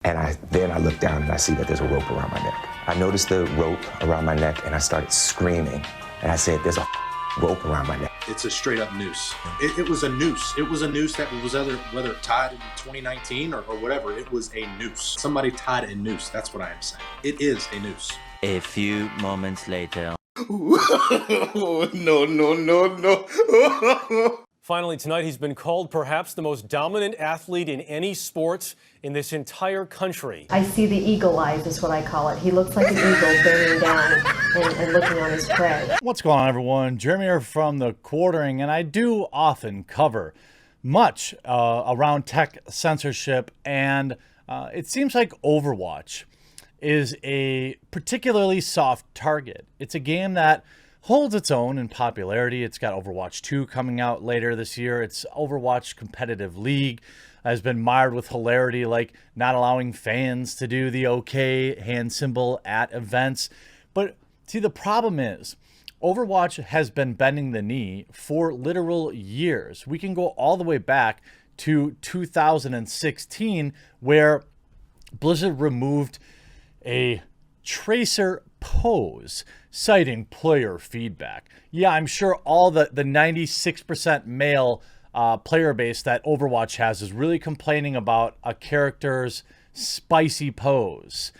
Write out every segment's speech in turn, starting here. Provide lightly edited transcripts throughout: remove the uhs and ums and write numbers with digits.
And then I look down and I see that there's a rope around my neck. I noticed the rope around my neck and I started screaming. And I said, there's a rope around my neck. It's a straight up noose. It was a noose. It was a noose that was whether tied in 2019 or whatever. It was a noose. Somebody tied a noose. That's what I am saying. It is a noose. A few moments later. No. Finally tonight, he's been called perhaps the most dominant athlete in any sport in this entire country. I see the eagle eyes is what I call it. He looks like an eagle bearing down and looking on his prey. What's going on, everyone? Jeremy here from The Quartering, and I do often cover much around tech censorship, and it seems like Overwatch is a particularly soft target. It's a game that holds its own in popularity. It's got Overwatch 2 coming out later this year. Its Overwatch competitive league has been mired with hilarity, like not allowing fans to do the OK hand symbol at events. But see, the problem is Overwatch has been bending the knee for literal years. We can go all the way back to 2016, where Blizzard removed a tracer pose, citing player feedback. Yeah, I'm sure all the 96% male player base that Overwatch has is really complaining about a character's spicy pose.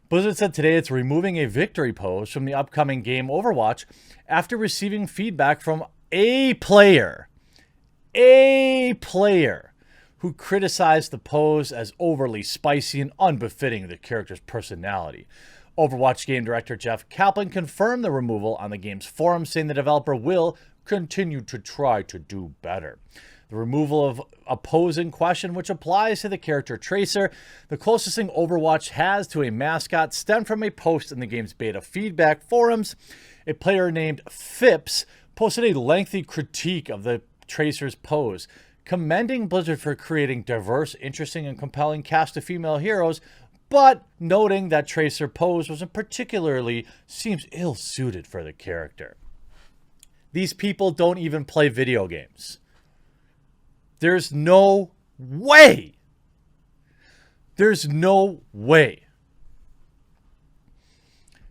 Blizzard said today it's removing a victory pose from the upcoming game Overwatch after receiving feedback from a player who criticized the pose as overly spicy and unbefitting the character's personality. Overwatch game director Jeff Kaplan confirmed the removal on the game's forum, saying the developer will continue to try to do better. The removal of a pose in question, which applies to the character Tracer, the closest thing Overwatch has to a mascot, stemmed from a post in the game's beta feedback forums. A player named Phipps posted a lengthy critique of the Tracer's pose, commending Blizzard for creating diverse, interesting, and compelling cast of female heroes, but noting that Tracer pose wasn't particularly seems ill-suited for the character. These people don't even play video games. There's no way. There's no way.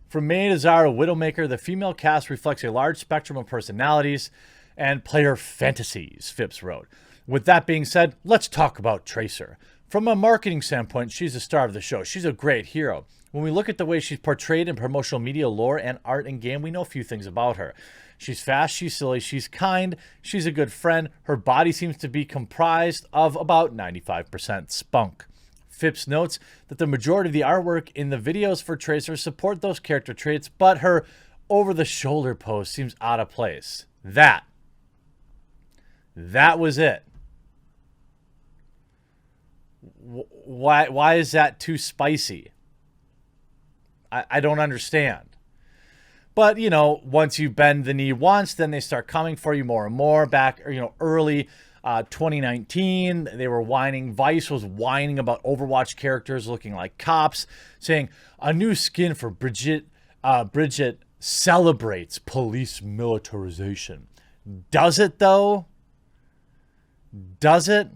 From May to Zara Widowmaker, the female cast reflects a large spectrum of personalities and player fantasies, Phipps wrote. With that being said, let's talk about Tracer. From a marketing standpoint, she's the star of the show. She's a great hero. When we look at the way she's portrayed in promotional media, lore, and art and game, we know a few things about her. She's fast, she's silly, she's kind, she's a good friend. Her body seems to be comprised of about 95% spunk. Phipps notes that the majority of the artwork in the videos for Tracer support those character traits, but her over-the-shoulder pose seems out of place. That was it. Why is that too spicy? I don't understand. But, you know, once you bend the knee once, then they start coming for you more and more. Back, early 2019, they were whining. Vice was whining about Overwatch characters looking like cops, saying a new skin for Bridget celebrates police militarization. Does it, though? Does it?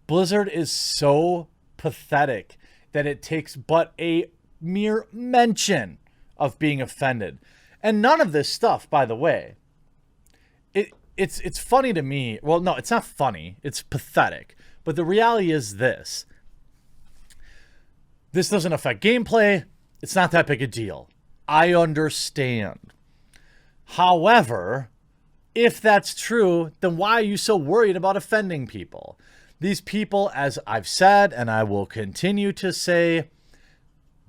Blizzard is so pathetic that it takes but a mere mention of being offended. And none of this stuff, by the way, it's funny to me. Well, no, it's not funny. It's pathetic. But the reality is this. This doesn't affect gameplay. It's not that big a deal. I understand. However, if that's true, then why are you so worried about offending people? These people, as I've said, and I will continue to say,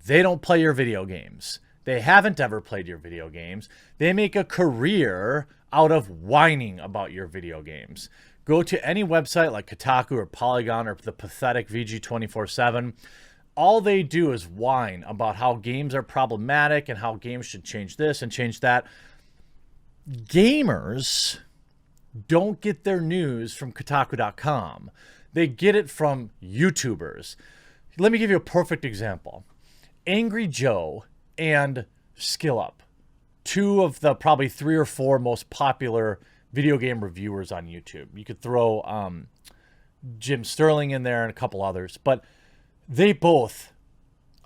they don't play your video games. They haven't ever played your video games. They make a career out of whining about your video games. Go to any website like Kotaku or Polygon or the pathetic VG247. All they do is whine about how games are problematic and how games should change this and change that. Gamers don't get their news from Kotaku.com. They get it from YouTubers. Let me give you a perfect example. Angry Joe and SkillUp, two of the probably 3 or 4 most popular video game reviewers on YouTube. You could throw Jim Sterling in there and a couple others. But They both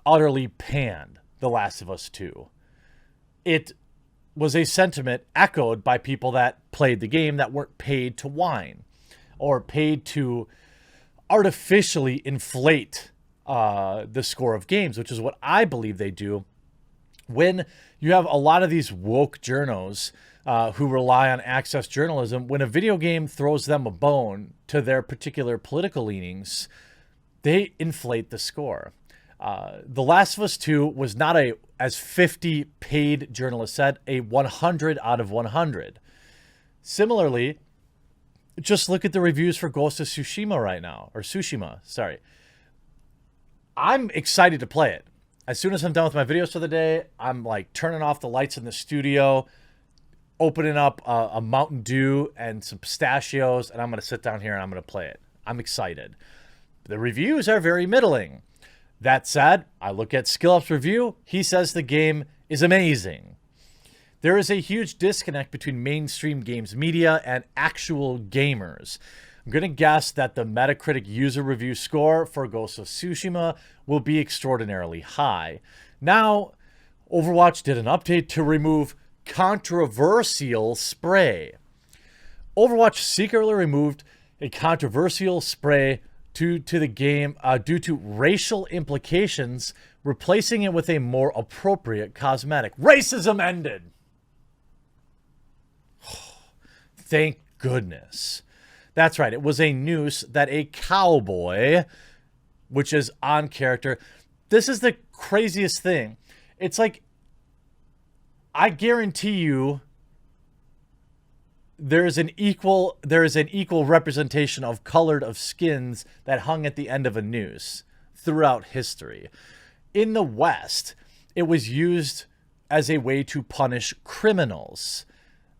utterly panned The Last of Us 2. It was a sentiment echoed by people that played the game that weren't paid to whine or paid to artificially inflate the score of games, which is what I believe they do when you have a lot of these woke journos who rely on access journalism. When a video game throws them a bone to their particular political leanings, they inflate the score. The Last of Us 2 was not a, as 50 paid journalists said, a 100 out of 100. Similarly, just look at the reviews for Ghost of Tsushima right now, or Tsushima, sorry. I'm excited to play it. As soon as I'm done with my videos for the day, I'm like turning off the lights in the studio, opening up a Mountain Dew and some pistachios, and I'm going to sit down here and I'm going to play it. I'm excited. The reviews are very middling. That said, I look at SkillUp's review. He says the game is amazing. There is a huge disconnect between mainstream games media and actual gamers. I'm going to guess that the Metacritic user review score for Ghost of Tsushima will be extraordinarily high. Now, Overwatch did an update to remove controversial spray. Overwatch secretly removed a controversial spray to the game due to racial implications, replacing it with a more appropriate cosmetic. Racism ended. Thank goodness. That's right. It was a noose that a cowboy, which is on character. This is the craziest thing. It's like, I guarantee you there is an equal representation of colored of skins that hung at the end of a noose throughout history. In the West, it was used as a way to punish criminals.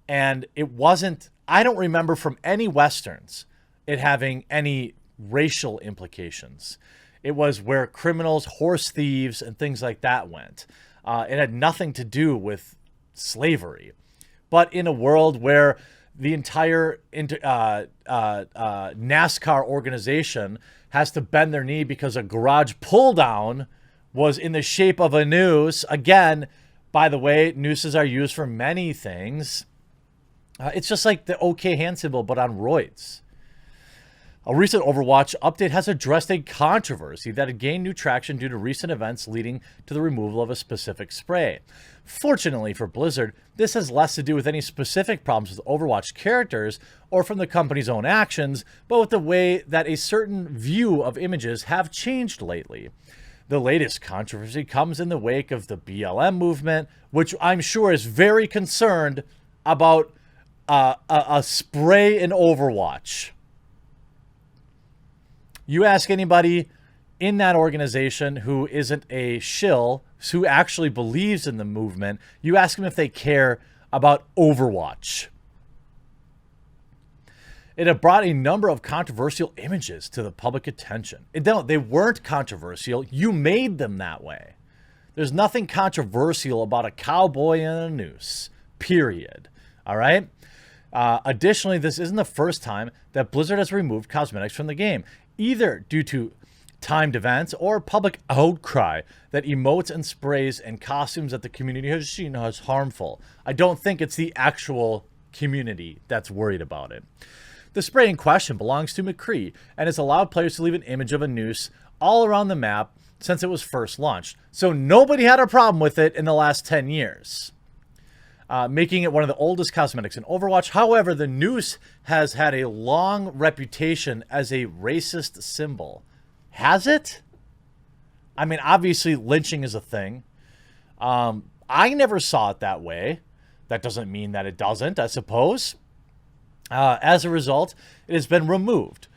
And it wasn't, I don't remember from any Westerns it having any racial implications. It was where criminals, horse thieves, and things like that went. It had nothing to do with slavery. But in a world where the entire NASCAR organization has to bend their knee because a garage pull-down was in the shape of a noose. Again, by the way, nooses are used for many things. It's just like the OK hand symbol, but on roids. A recent Overwatch update has addressed a controversy that had gained new traction due to recent events leading to the removal of a specific spray. Fortunately for Blizzard, this has less to do with any specific problems with Overwatch characters or from the company's own actions, but with the way that a certain view of images have changed lately. The latest controversy comes in the wake of the BLM movement, which I'm sure is very concerned about a spray in Overwatch. You ask anybody in that organization who isn't a shill, who actually believes in the movement, you ask them if they care about Overwatch. It had brought a number of controversial images to the public attention. They weren't controversial. You made them that way. There's nothing controversial about a cowboy and a noose, period. All right? Additionally, this isn't the first time that Blizzard has removed cosmetics from the game, either due to timed events or public outcry that emotes and sprays and costumes that the community has seen as harmful. I don't think it's the actual community that's worried about it. The spray in question belongs to McCree and has allowed players to leave an image of a noose all around the map since it was first launched. So nobody had a problem with it in the last 10 years. Making it one of the oldest cosmetics in Overwatch. However, the noose has had a long reputation as a racist symbol. Has it? I mean, obviously, lynching is a thing. I never saw it that way. That doesn't mean that it doesn't, I suppose. As a result, it has been removed.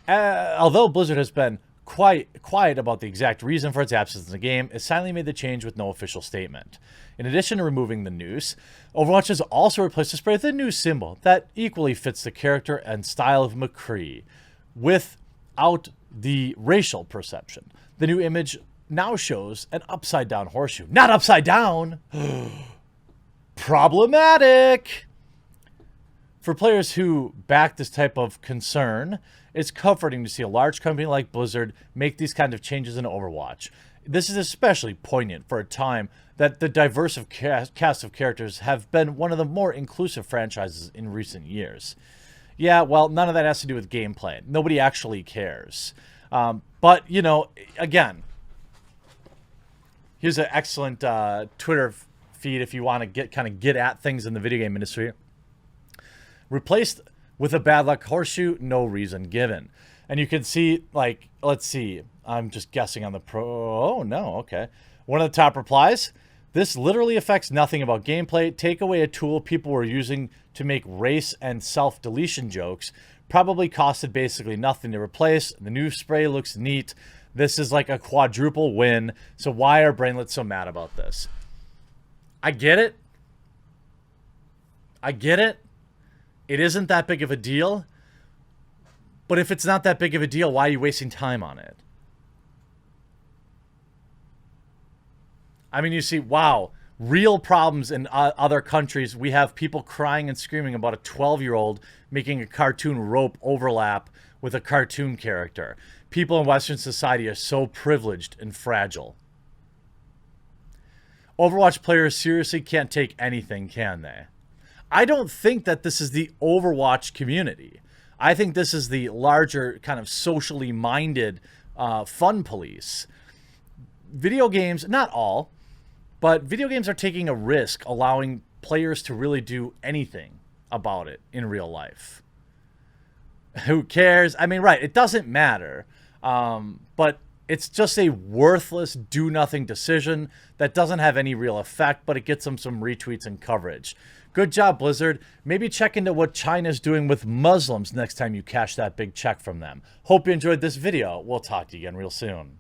Although Blizzard has been quite quiet about the exact reason for its absence in the game, it silently made the change with no official statement. In addition to removing the noose, Overwatch has also replaced the spray with a new symbol that equally fits the character and style of McCree, without the racial perception. The new image now shows an upside-down horseshoe. Not upside down! Problematic! For players who back this type of concern, it's comforting to see a large company like Blizzard make these kind of changes in Overwatch. This is especially poignant for a time that the diverse cast of characters have been one of the more inclusive franchises in recent years. Yeah, well, none of that has to do with gameplay. Nobody actually cares. But, you know, again, here's an excellent Twitter feed if you want to get at things in the video game industry. Replaced with a bad luck horseshoe, no reason given. And you can see, like, let's see. I'm just guessing on the pro. Oh, no, okay. One of the top replies, this literally affects nothing about gameplay. Take away a tool people were using to make race and self-deletion jokes. Probably costed basically nothing to replace. The new spray looks neat. This is like a quadruple win. So why are brainlets so mad about this? I get it. I get it. It isn't that big of a deal. But if it's not that big of a deal, why are you wasting time on it? I mean, you see, wow, real problems in other countries. We have people crying and screaming about a 12-year-old making a cartoon rope overlap with a cartoon character. People in Western society are so privileged and fragile. Overwatch players seriously can't take anything, can they? I don't think that this is the Overwatch community. I think this is the larger kind of socially minded fun police. Video games, not all, but video games are taking a risk allowing players to really do anything about it in real life. Who cares? I mean, right, it doesn't matter. But it's just a worthless do-nothing decision that doesn't have any real effect, but it gets them some retweets and coverage. Good job, Blizzard. Maybe check into what China's doing with Muslims next time you cash that big check from them. Hope you enjoyed this video. We'll talk to you again real soon.